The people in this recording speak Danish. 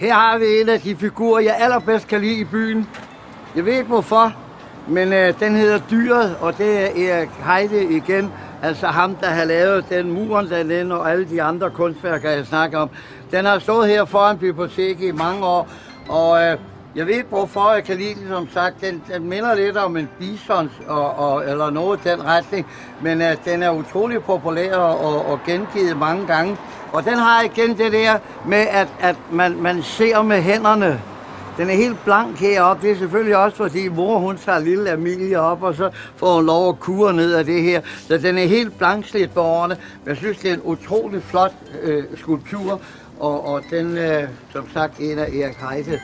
Her har vi en af de figurer, jeg allerbedst kan lide i byen. Jeg ved ikke hvorfor, men den hedder Dyret, og det er Erik Heide igen. Altså ham, der har lavet den muren dernede og alle de andre kunstværker, jeg snakker om. Den har stået her foran biblioteket i mange år, og jeg ved ikke hvorfor, jeg kan lide den, som sagt. Den minder lidt om en bison eller noget i den retning, men den er utrolig populær og gengivet mange gange. Og den har igen det der med, at man ser med hænderne. Den er helt blank heroppe. Det er selvfølgelig også, fordi mor hun tager lille Amelie op, og så får hun lov at kure ned af det her. Så den er helt blankslidt på årene. Jeg synes, det er en utrolig flot skulptur, og den, som sagt, en af Erik Heide.